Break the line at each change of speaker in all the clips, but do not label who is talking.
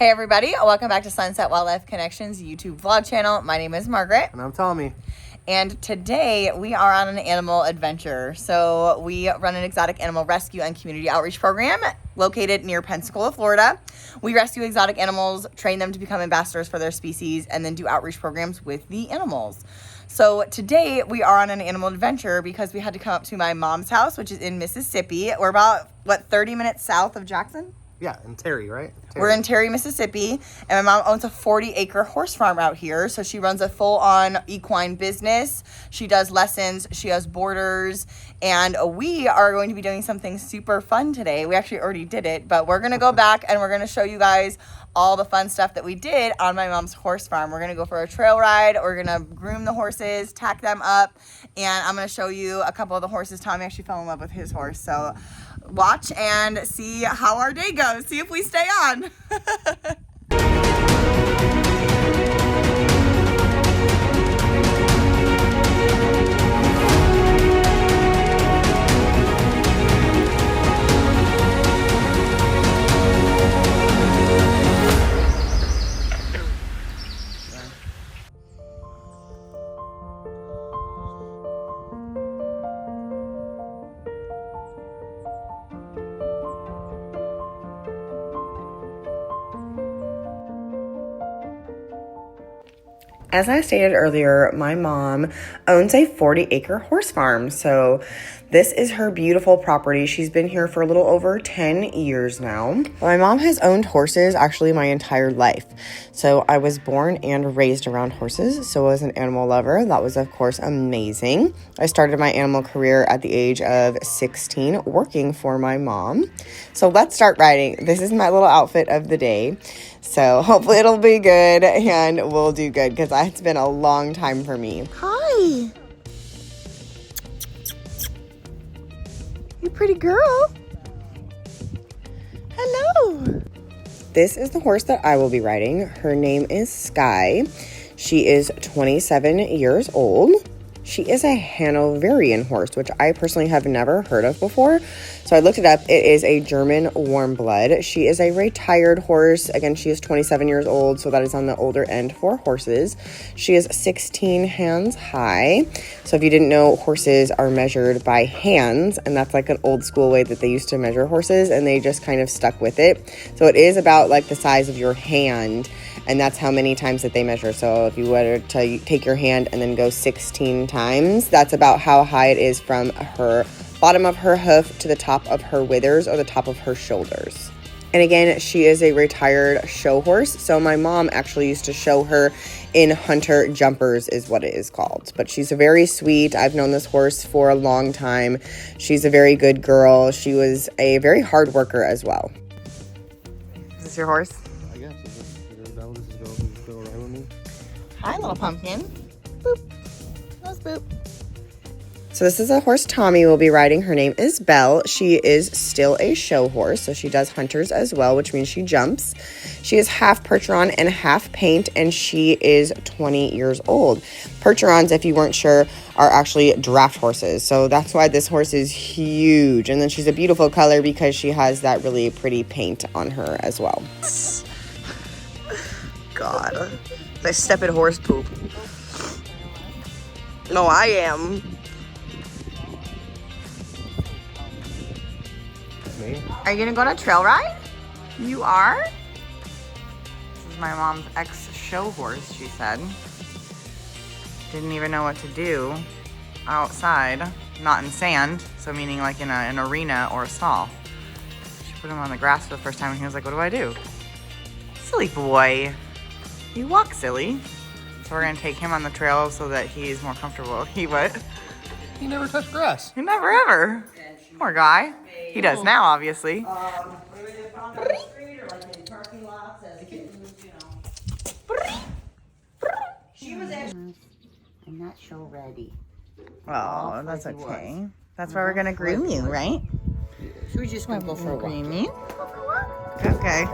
Hey everybody, welcome back to Sunset Wildlife Connections YouTube vlog channel. My name is Margaret.
And I'm Tommy.
And today we are on an animal adventure. So we run an exotic animal rescue and community outreach program located near Pensacola, Florida. We rescue exotic animals, train them to become ambassadors for their species, and then do outreach programs with the animals. So today we are on an animal adventure because we had to come up to my mom's house, which is in Mississippi. We're about, 30 minutes south of Jackson?
Yeah, in Terry, right?
We're in Terry, Mississippi, and my mom owns a 40-acre horse farm out here. So she runs a full-on equine business. She does lessons, she has boarders, and we are going to be doing something super fun today. We actually already did it, but we're going to go back and we're going to show you guys all the fun stuff that we did on my mom's horse farm. We're going to go for a trail ride. We're going to groom the horses, tack them up, and I'm going to show you a couple of the horses. Tommy actually fell in love with his horse, so watch and see how our day goes. See if we stay on. As I stated earlier, my mom owns a 40-acre horse farm. So this is her beautiful property. She's been here for a little over 10 years now. My mom has owned horses actually my entire life. So I was born and raised around horses. So I was an animal lover. That was, of course, amazing. I started my animal career at the age of 16 working for my mom. So let's start riding. This is my little outfit of the day. So hopefully it'll be good and we'll do good because it's been a long time for me. Hi. You pretty girl. Hello. This is the horse that I will be riding. Her name is Sky. She is 27 years old. She is a Hanoverian horse, which I personally have never heard of before. So I looked it up. It is a German warm blood. She is a retired horse. Again, she is 27 years old, so that is on the older end for horses. She is 16 hands high. So if you didn't know, horses are measured by hands, and that's like an old school way that they used to measure horses, and they just kind of stuck with it. So it is about like the size of your hand, and that's how many times that they measure. So if you were to take your hand and then go 16 times, that's about how high it is from her bottom of her hoof to the top of her withers or the top of her shoulders. And again, she is a retired show horse. So my mom actually used to show her in hunter jumpers is what it is called. But she's very sweet. I've known this horse for a long time. She's a very good girl. She was a very hard worker as well. Is this your horse?
I guess.
Hi, little pumpkin. Boop. Nose boop. So this is a horse Tommy will be riding. Her name is Belle. She is still a show horse, so she does hunters as well, which means she jumps. She is half Percheron and half paint, and she is 20 years old. Percherons, if you weren't sure, are actually draft horses, so that's why this horse is huge. And then she's a beautiful color because she has that really pretty paint on her as well. God, I step in horse poop. No, I am. Are you gonna go on a trail ride? You are? This is my mom's ex-show horse, she said. Didn't even know what to do outside, not in sand, so meaning like in an arena or a stall. She put him on the grass for the first time and he was like, what do I do? Silly boy. You walk silly. So we're gonna take him on the trail so that he's more comfortable. He what?
He never touched grass.
He never ever. Poor guy. He does now, obviously.
I'm not so ready.
Oh, that's okay. That's why we're gonna groom you, right?
Should we just want to go for a walk?
Groom you? Okay.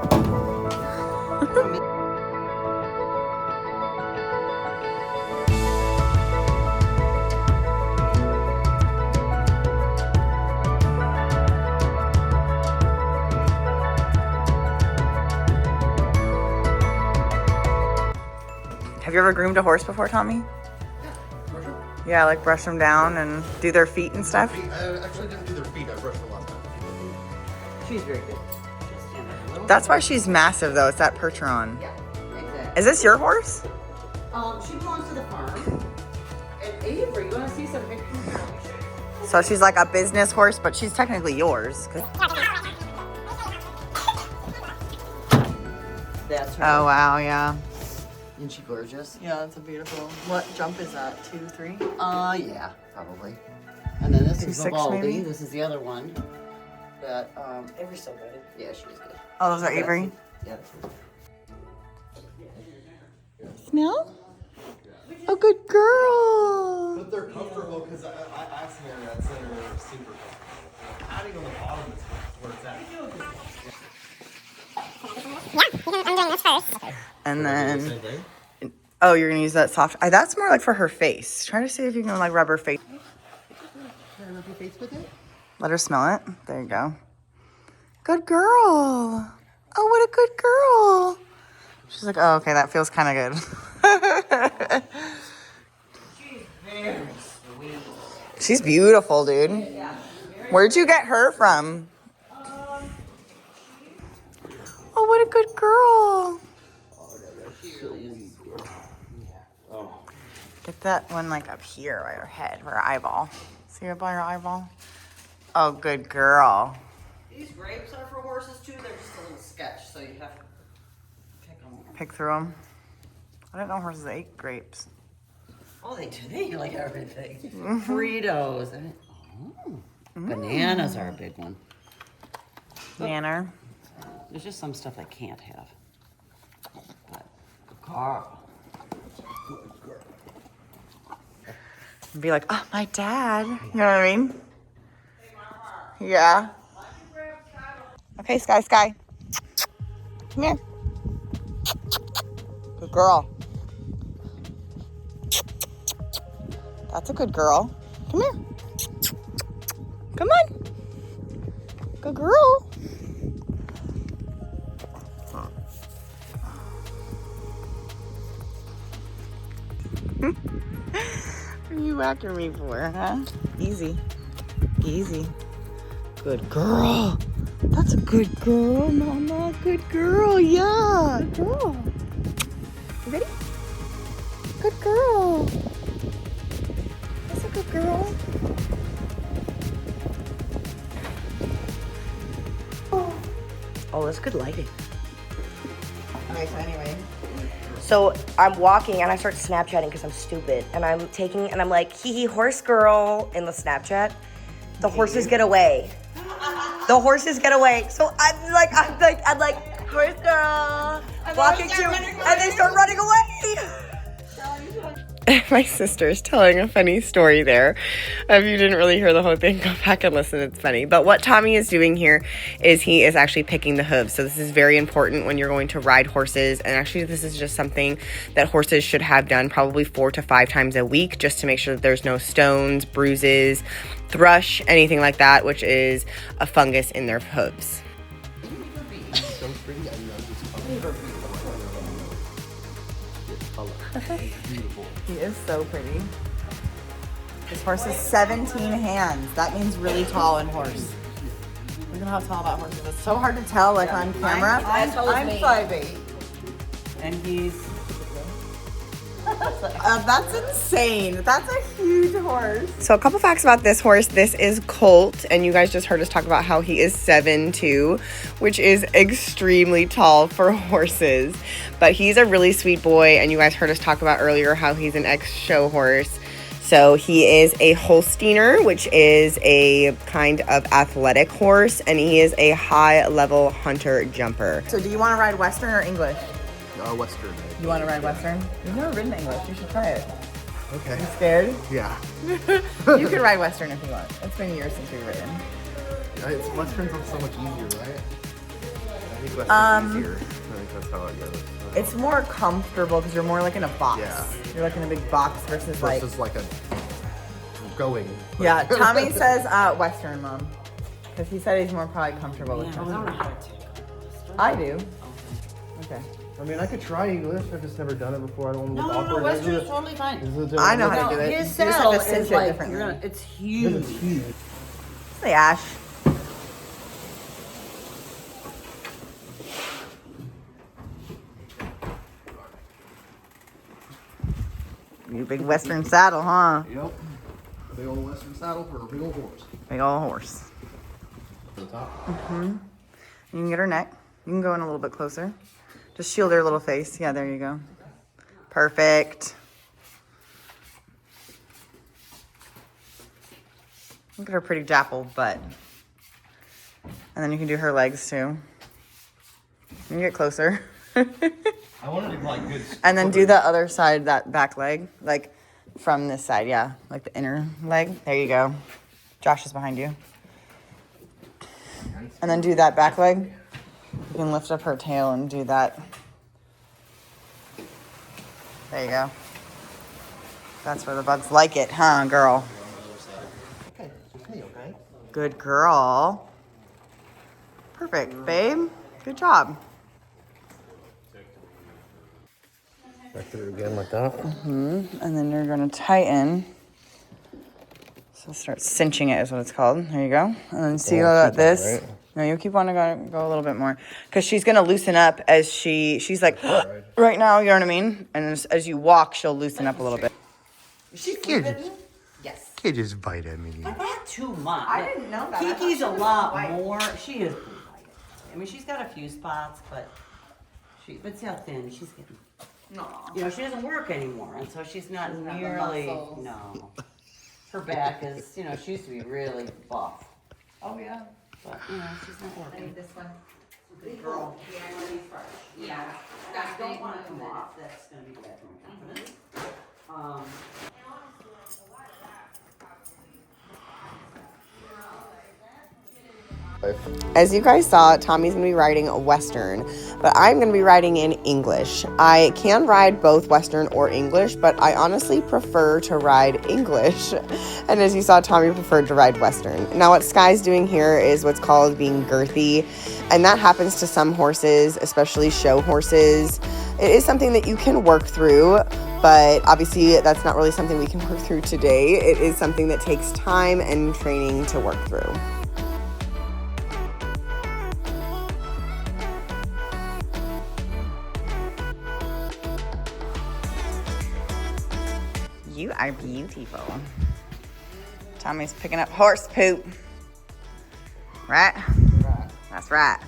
you ever groomed a horse before, Tommy? Yeah, like brush them down and do their feet and stuff?
I actually didn't do their feet. I brushed a lot of them.
She's very good.
That's why she's massive, though. It's that Percheron.
Yeah, exactly.
Is this your horse?
She belongs to the farm. And Avery, you want to see some pictures?
So she's like a business horse, but she's technically yours.
That's her.
Oh, wow, yeah.
Isn't she gorgeous?
Yeah, that's a beautiful. What jump is that? 2, 3?
Yeah, probably. And then this is
2.6
Vivaldi.
maybe?
This is the other one. That Avery's so good. Yeah, she's good.
Oh, those are Avery?
Yeah.
Smell? Oh, good girl.
But they're comfortable because I asked them that center, they're super comfortable. Padding on the bottom is where it's at.
And then, oh, you're gonna use that soft. That's more like for her face. Try to see if you can like rub her face.
Rub your face with it?
Let her smell it. There you go. Good girl. Oh, what a good girl. She's like, oh, okay, that feels kind of good.
She's very sweet.
She's beautiful, dude. Where'd you get her from? Oh, what a good girl. Get that one like up here by her head, her eyeball. See up by her eyeball? Oh, good girl.
These grapes are for horses too. They're just a little sketch, so you have to pick them.
Pick through them. I didn't know horses ate grapes.
Oh, they do. They eat like everything. Fritos. Bananas are a big one.
Nanner.
There's just some stuff I can't have. But Carl.
Be like, oh, my dad. You know what I mean? Yeah. Okay, Sky. Come here. Good girl. That's a good girl. Come here. Come on. Good girl. What are you whacking me for, huh? Easy. Good girl. That's a good girl, Mama. Good girl, yeah. Good girl. You ready? Good girl. That's a good girl. Oh, that's good lighting. Okay, so anyway.
So I'm walking and I start Snapchatting because I'm stupid. And I'm taking, and I'm like, hee horse girl in the Snapchat. The horses get away. The horses get away. So I'm like, horse girl. Walking to, and they start running away.
My sister's telling a funny story there. If you didn't really hear the whole thing, go back and listen. It's funny. But what Tommy is doing here is he is actually picking the hooves. So this is very important when you're going to ride horses. And actually, this is just something that horses should have done probably 4 to 5 times a week, just to make sure that there's no stones, bruises, thrush, anything like that, which is a fungus in their hooves.
He is so pretty. This horse is 17 hands. That means really tall in horse. Look at how tall that horse is. It's so hard to tell, like on camera. I'm 5'8", and he's. That's insane. That's a huge horse.
So a couple facts about this horse. This is Colt, and you guys just heard us talk about how he is 7'2", which is extremely tall for horses. But he's a really sweet boy, and you guys heard us talk about earlier how he's an ex-show horse. So he is a Holsteiner, which is a kind of athletic horse, and he is a high-level hunter jumper.
So do you want to ride Western or English?
Western.
You want to ride Western? You've never ridden English. You should try it.
Okay.
You scared?
Yeah.
You can ride Western if you want. It's been years since we've ridden.
Westerns are so much easier, right? I think Western's easier. I think that's how it goes.
It's more comfortable because you're more like in a box.
Yeah.
You're like in a big box versus like
a going.
Yeah, Tommy says Western, Mom. Because he said he's more probably comfortable with
I
Western.
don't know how to take them.
I do. Okay.
I mean, I could try English. I've just never done it before. I don't want to
No,
look
no, no,
awkward.
Western is totally fine.
I know how to do
Now,
it.
his
You just have
saddle
to cinch
is
it
like,
differently.
it's huge.
It's huge.
Hey, Ash. You big Western saddle, huh?
Yep. Big old Western saddle for a big old horse.
Big old horse.
To the top.
You can get her neck. You can go in a little bit closer. Just shield her little face. Yeah, there you go. Perfect. Look at her pretty dappled butt. And then you can do her legs too. You can get closer.
I wanted to like good.
And then do the other side, that back leg, like from this side, yeah, like the inner leg. There you go. Josh is behind you. And then do that back leg. You can lift up her tail and do that. There you go. That's where the bugs like it, huh, girl?
Okay, okay, okay.
Good girl. Perfect, babe. Good job.
Back through again like that.
And then you're gonna tighten. So start cinching it is what it's called. There you go. And then see
Oh, keep that,
this.
right?
No, you keep on to go a little bit more. Because she's gonna loosen up as she's like, right now, you know what I mean? And as you walk, she'll loosen up a little bit.
She
can't-
Yes.
Can't just bite at me.
But not too much.
I didn't know that. I thought
Kiki's
she
a
was
lot
white.
more. She is blue white. I mean, she's got a few spots, but but see how thin she's getting. You know, she doesn't work anymore, and so she's not
Doesn't have the
nearly.
muscles.
No. Her back is, you know, she used to be really buff,
Oh, yeah.
but you know, she's not working.
This one.
Good girl.
Yeah.
I don't want to come off. That's gonna be bad for my confidence.
As you guys saw, Tommy's going to be riding a Western, but I'm going to be riding in English. I can ride both Western or English, but I honestly prefer to ride English. And as you saw, Tommy preferred to ride Western. Now what Sky's doing here is what's called being girthy, and that happens to some horses, especially show horses. It is something that you can work through, but obviously that's not really something we can work through today. It is something that takes time and training to work through.
You are beautiful. Tommy's picking up horse poop. Right? That's right.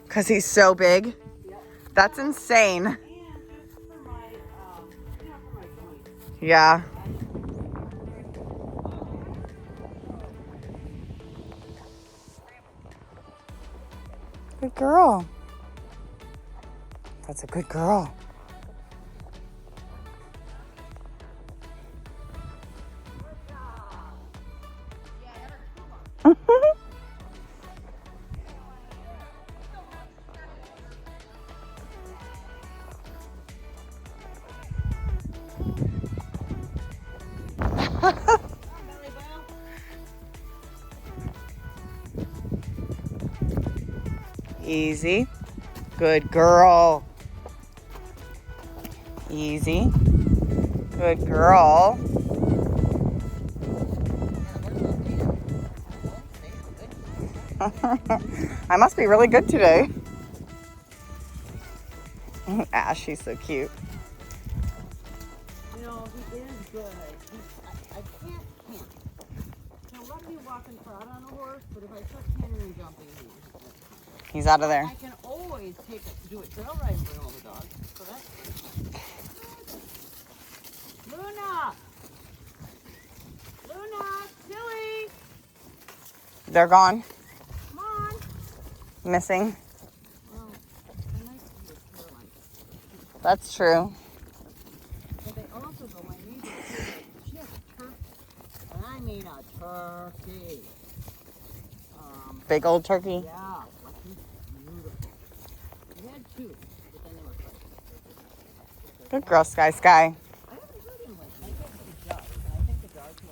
Because he's so big. That's insane. Yeah. Good girl. That's a good girl. Easy. Good girl. Easy. Good girl. I must be really good today. Ash, she's so cute.
You know, he is good. I can't. Now, let me walk and trot on a horse, but if I start canning and jumping,
He's out of there.
I can always do a trail ride and bring all the dogs. So that's good. Luna! Luna! Silly!
They're gone.
Come on!
Missing.
Well, I might do a trail ride.
That's true.
But they also go, my neighbor, she has a turkey. And I mean a turkey.
Big old turkey.
Yeah, like he's beautiful. We had two, but then they were fighting.
Good girl, Sky. Sky.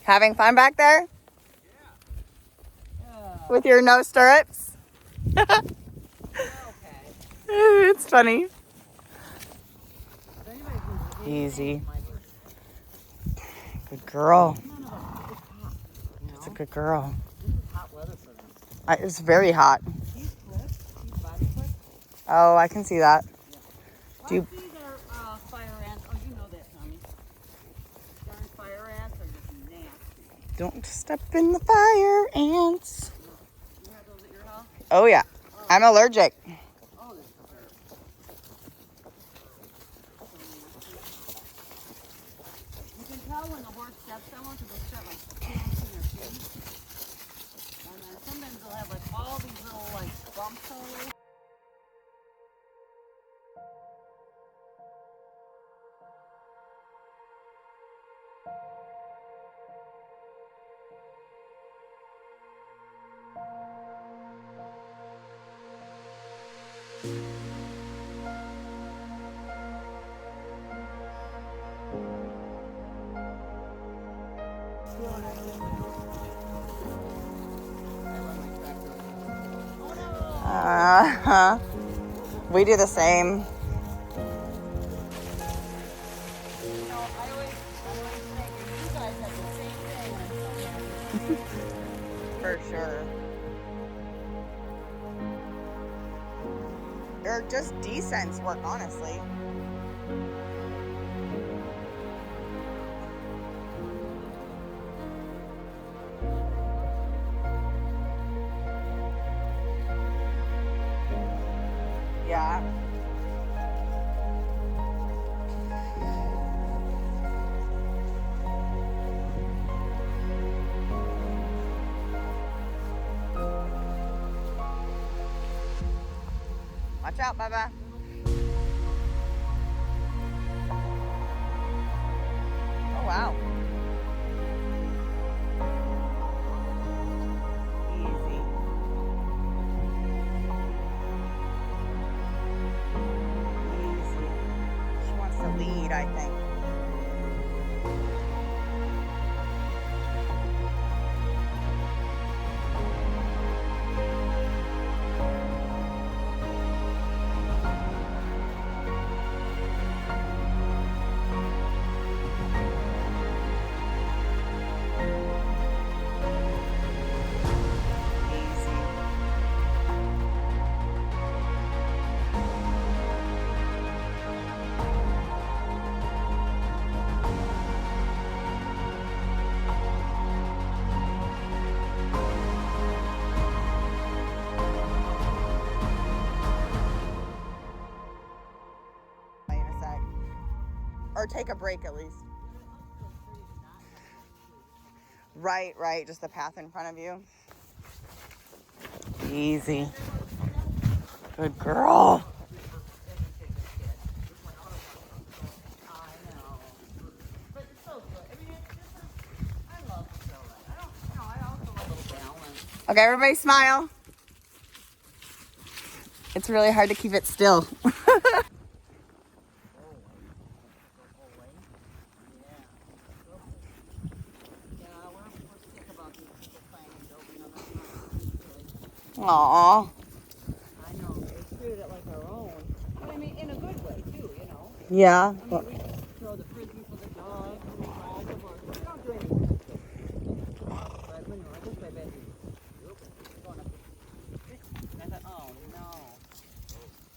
Having fun back there? With your no stirrups? It's funny. Easy. Good girl. That's a good girl. It's very hot. Oh, I can see that. Do you...
These are fire ants. Oh, you know that, Tommy. Darn fire ants are just nasty.
Don't step in the fire ants.
You have those at your house?
Oh, yeah. I'm allergic.
Oh, that's so weird. You can tell when the horse steps on one because they'll start like dancing their feet. And then sometimes they'll have like all these little like bumps all over.
We do the same.
You know, I always think you guys have the same thing.
For sure. Or just decent work, honestly. Yeah. Watch out, Bubba. Oh, wow. Easy. Easy. She wants to lead, I think. In a sec. Or take a break at least. Right, right. Just the path in front of you. Easy. Good girl.
But it's so good. I mean, it's just, I love the show. I don't, you know, I also love a little balance.
Okay, everybody smile. It's really hard to keep it still. Aww.
I know, we treated it like our own. But I mean, in a good way, too, you know.
Yeah.
I mean, we throw the frisbee for the dogs, and we ride the horse. We don't do anything. But when we're this way, baby, going up the I thought, oh, no.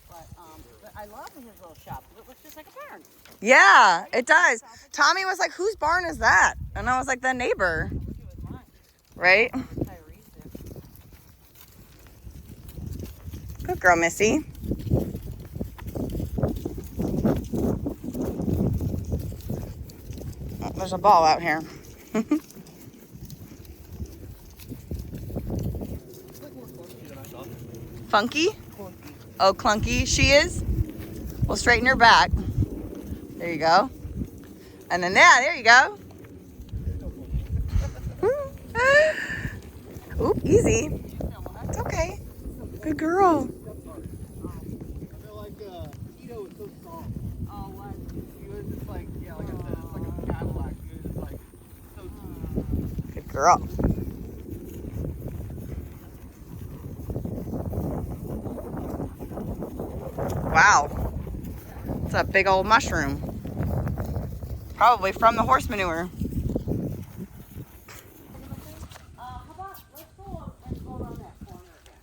But I love his little shop. It looks just like a barn.
Yeah, it does. Tommy was like, whose barn is that? And I was like, the neighbor.
I wish it was mine.
Right?
Tyrese there.
Good girl, Missy. Oh, there's a ball out here. Funky? Oh, clunky she is? We'll straighten her back. There you go. And then, yeah, there you go. Oop, easy. It's okay. Good girl.
I feel like Tito was so strong.
Oh, what?
girl. Wow. It's a big old mushroom. Probably from the horse manure.
How about, let's go and go around that corner again.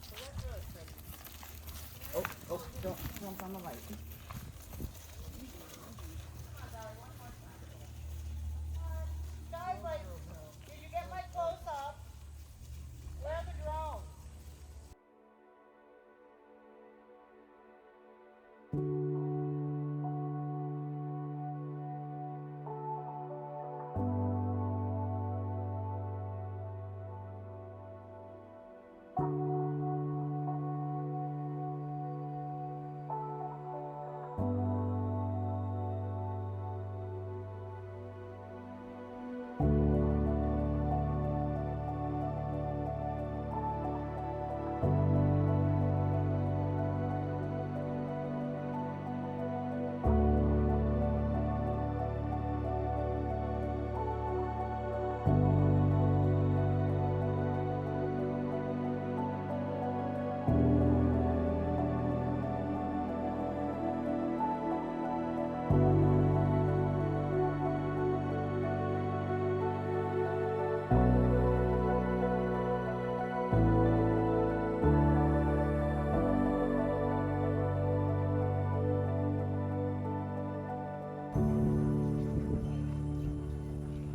So that's really pretty.
Oh, don't jump on the light.
Guys, like, did you get my close-up? Where are the drones?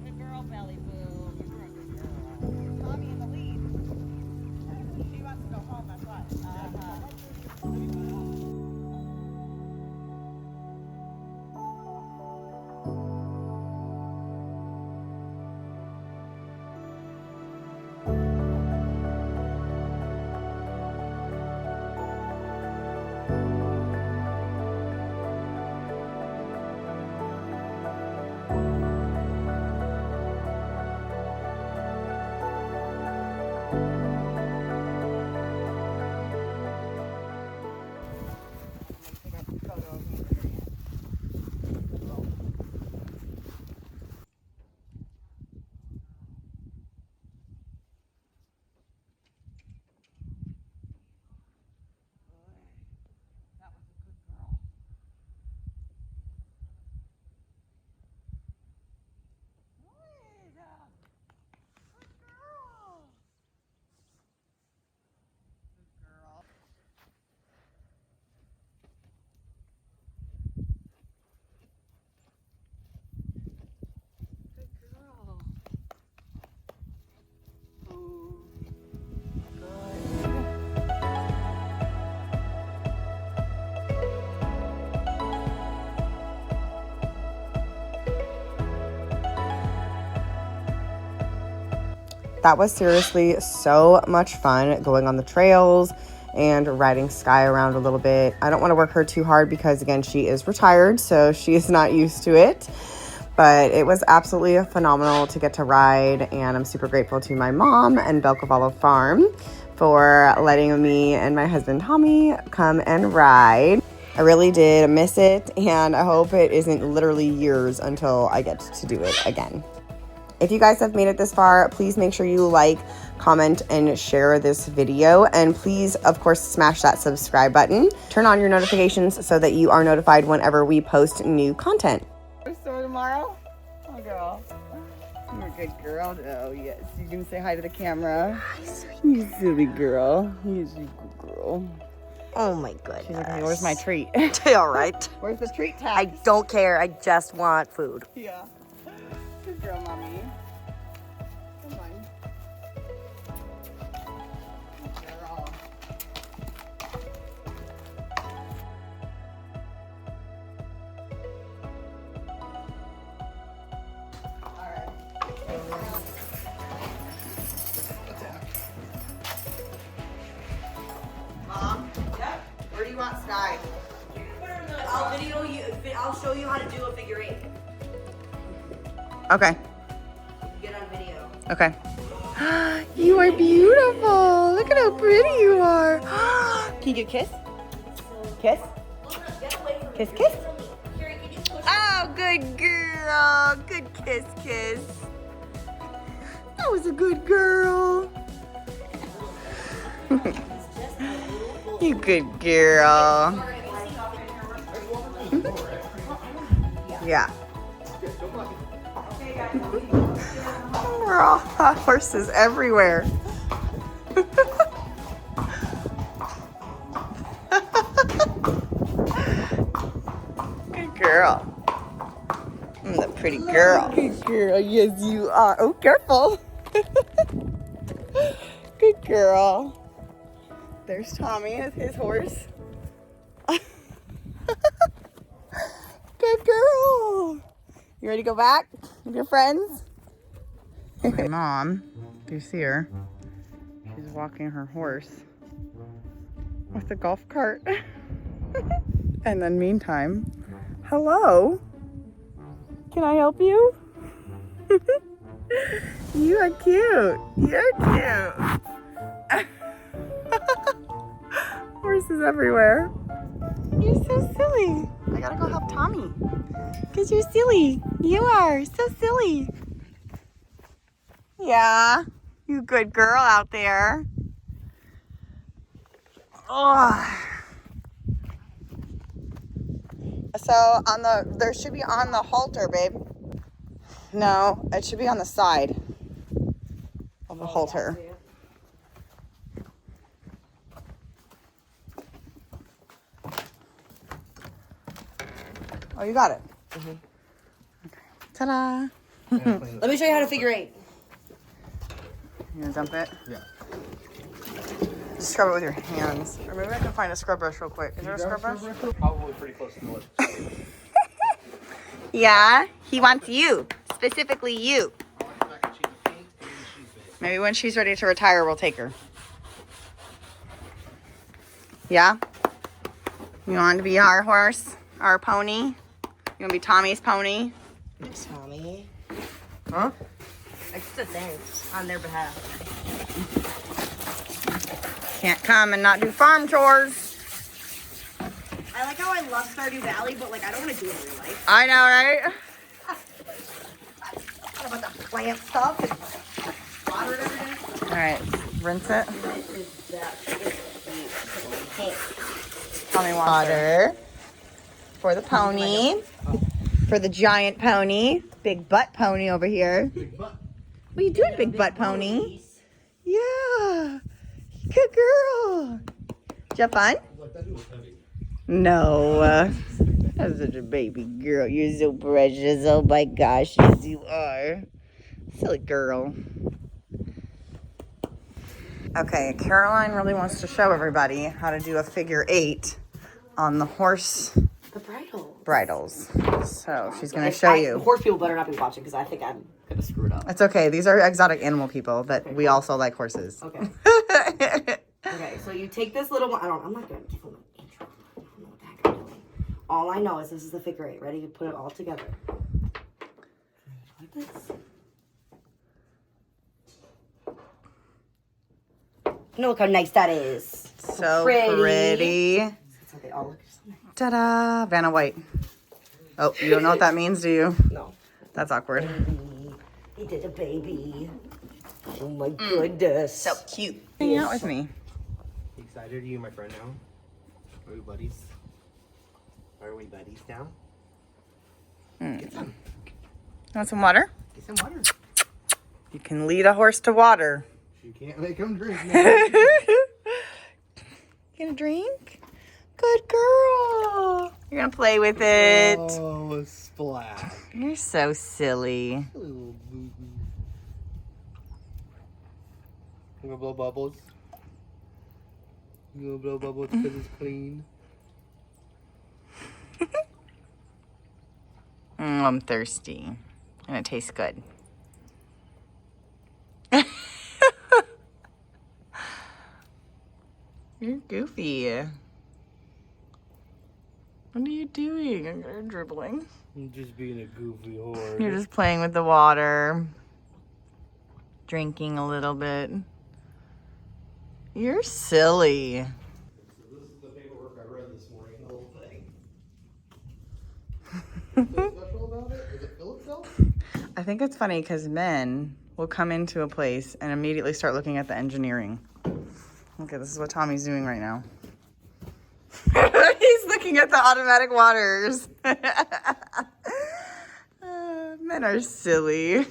Good girl, Belly Boo. You're a good girl. Mommy in the lead. She wants to go home, that's why.
That was seriously so much fun going on the trails and riding Sky around a little bit. I don't want to work her too hard because, again, she is retired, so she is not used to it. But it was absolutely phenomenal to get to ride, and I'm super grateful to my mom and Belcavallo Farm for letting me and my husband Tommy come and ride. I really did miss it, and I hope it isn't literally years until I get to do it again. If you guys have made it this far, please make sure you like, comment, and share this video. And please, of course, smash that subscribe button. Turn on your notifications so that you are notified whenever we post new content.
Store tomorrow? Oh, girl. You're a good girl. Oh, yes. You can say hi to the camera. You silly girl. You're a good girl.
Oh my goodness.
She's like, hey, where's my treat?
All right.
Where's the treat tag?
I don't care. I just want food.
Yeah. Good girl, mommy. Come on. Good girl. All right. Mom? Yep. Where do you want Sky?
I'll video you. I'll show you how to do a figure eight.
Okay.
Get on video.
Okay. You are beautiful. Look at how pretty you are.
Can you get a kiss? Kiss?
Get away from me.
Kiss, kiss?
Carrie, can you push?
Oh, good girl. Good kiss, kiss.
That was a good girl. You good girl. Yeah. We're all hot horses everywhere. Good girl. I'm the pretty girl. Good girl. Yes, you are. Oh, careful. Good girl. There's Tommy with his horse. Good girl. You ready to go back with your friends? My mom, do you see her? She's walking her horse with the golf cart. And then meantime, hello. Can I help you? You are cute. You're cute. Horses everywhere. You're so silly. I gotta go help Tommy. Because you're silly. You are so silly. Yeah, you good girl out there. Oh. So on there should be on the halter, babe. No, it should be on the side of the halter. Oh, you got it.
Mm-hmm.
Okay. Ta-da!
Let me show you how to figure 8.
You gonna dump it?
Yeah.
Just scrub it with your hands. Or maybe I can find a scrub brush real quick. Is there a scrub brush?
Probably pretty close to the lip.
Yeah, he wants you. Specifically you. Maybe when she's ready to retire, we'll take her. Yeah? You want to be our horse? Our pony? You want to be Tommy's pony?
Tommy.
Huh?
It's a thing on their behalf.
Can't come and not do farm chores.
I like how I love Stardew Valley, but like I don't want to do it in real life.
I know, right?
What about the plant stuff and water it every day?
All right, rinse it. Tommy wants water for the pony, for the giant pony, big butt pony over here.
Big butt.
What are you doing, big butt pony? Yeah, good girl. Did you have fun? No, that's such a baby girl. You're so precious. Oh my gosh, yes you are. Silly girl. Okay, Caroline really wants to show everybody how to do a figure 8 on the horse
The bridle.
bridles. So she's gonna show you.
Horse people better not be watching because I think I'm gonna screw it up.
It's okay. These are exotic animal people that we also like horses.
Okay. Okay, so you take this little one. I'm not gonna give them an intro. I don't know what the heck I'm doing. All I know is this is the figure 8. Ready to put it all together. Like this. Look how nice that is.
So pretty.
That's how they all look. So nice.
Ta-da! Vanna White. Oh, you don't know what that means, do you?
No.
That's awkward.
Baby. He did a baby. Oh my goodness.
So cute. Hang out with me.
Excited? Are you my friend now? Are we buddies? Are we buddies now? Get some.
Want some water?
Get some water.
You can lead a horse to water.
You can't make him drink now.
Gonna drink? Good girl. You're gonna play with it.
Oh, splash.
You're so silly.
Little boo-boo. You gonna blow bubbles? You gonna blow bubbles because it's clean?
I'm thirsty. And it tastes good. You're goofy. What are you doing? You're dribbling.
I'm just being a goofy horse.
You're just playing with the water. Drinking a little bit. You're silly.
So this is the paperwork I read this morning, the whole thing. What's so special about it? Does it fill itself?
I think it's funny because men we'll come into a place and immediately start looking at the engineering. Okay, this is what Tommy's doing right now. He's looking at the automatic waters. Men are silly.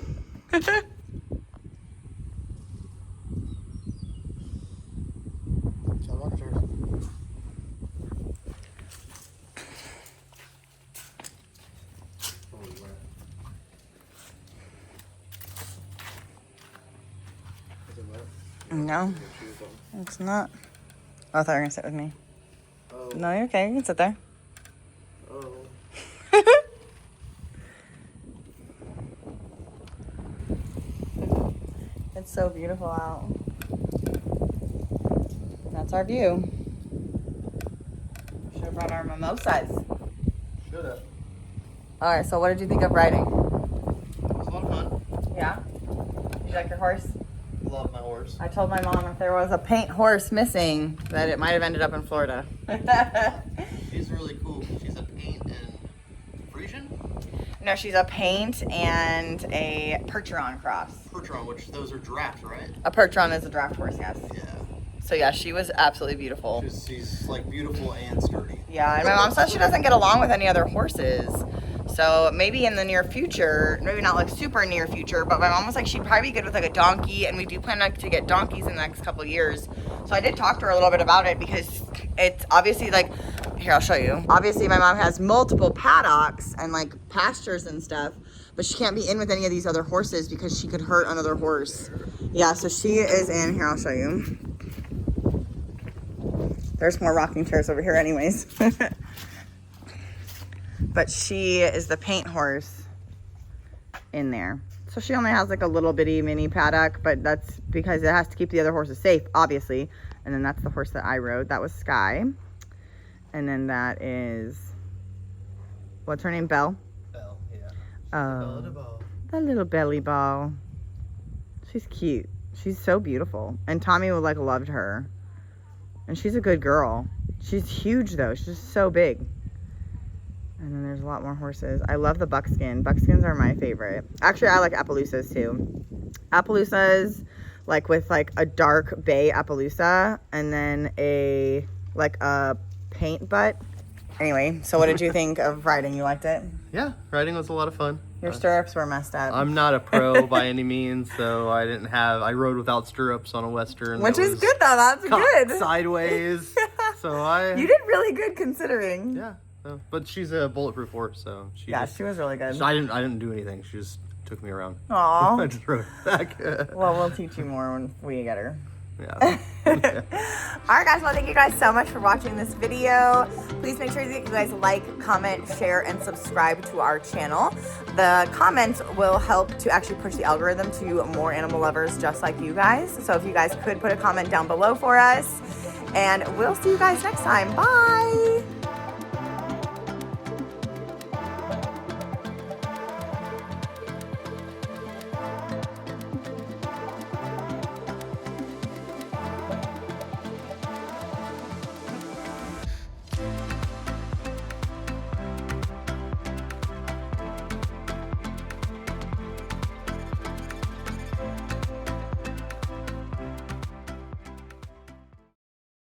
No, it's not. Oh, I thought you were gonna sit with me.
Oh.
No, you're okay. You can sit there.
Oh.
It's so beautiful out. That's our view. Should have brought our mimosas.
Should have.
All right. So, what did you think of riding?
It was a lot of fun.
Yeah. You like your horse?
Love my horse.
I told my mom if there was a paint horse missing, that it might have ended up in Florida.
She's really cool. She's a paint and Frisian?
No, she's a paint and a Percheron cross.
Percheron, which those are draft, right?
A Percheron is a draft horse, yes.
Yeah.
So yeah, she was absolutely beautiful.
She's like beautiful and sturdy.
Yeah, and my mom says she doesn't get along with any other horses. So maybe in the near future, maybe not like super near future, but my mom was like she'd probably be good with like a donkey, and we do plan to get donkeys in the next couple of years. So I did talk to her a little bit about it because it's obviously like, here, I'll show you. Obviously my mom has multiple paddocks and like pastures and stuff, but she can't be in with any of these other horses because she could hurt another horse. Yeah, so she is in, here, I'll show you. There's more rocking chairs over here anyways. But she is the paint horse in there. So she only has like a little bitty mini paddock, but that's because it has to keep the other horses safe, obviously. And then that's the horse that I rode. That was Sky. And then that is, what's her name? Belle?
Belle, yeah.
Oh,
Belle.
that little belly ball. She's cute. She's so beautiful. And Tommy would like loved her. And she's a good girl. She's huge though. She's just so big. And then there's a lot more horses. I love the buckskin. Buckskins are my favorite. Actually, I like Appaloosas too. Appaloosas, like with like a dark bay Appaloosa and then a paint butt. Anyway, so what did you think of riding? You liked it?
Yeah, riding was a lot of fun.
Your stirrups were messed up.
I'm not a pro by any means, so I rode without stirrups on a Western.
Which is good though, that's good.
Sideways. So
You did really good considering.
Yeah. But she's a bulletproof horse, so
she was really good.
I didn't do anything. She just took me around.
Aww.
I just rode back.
Well, we'll teach you more when we get her.
Yeah.
Alright guys, well thank you guys so much for watching this video. Please make sure that you guys like, comment, share, and subscribe to our channel. The comments will help to actually push the algorithm to more animal lovers just like you guys. So if you guys could put a comment down below for us. And we'll see you guys next time. Bye!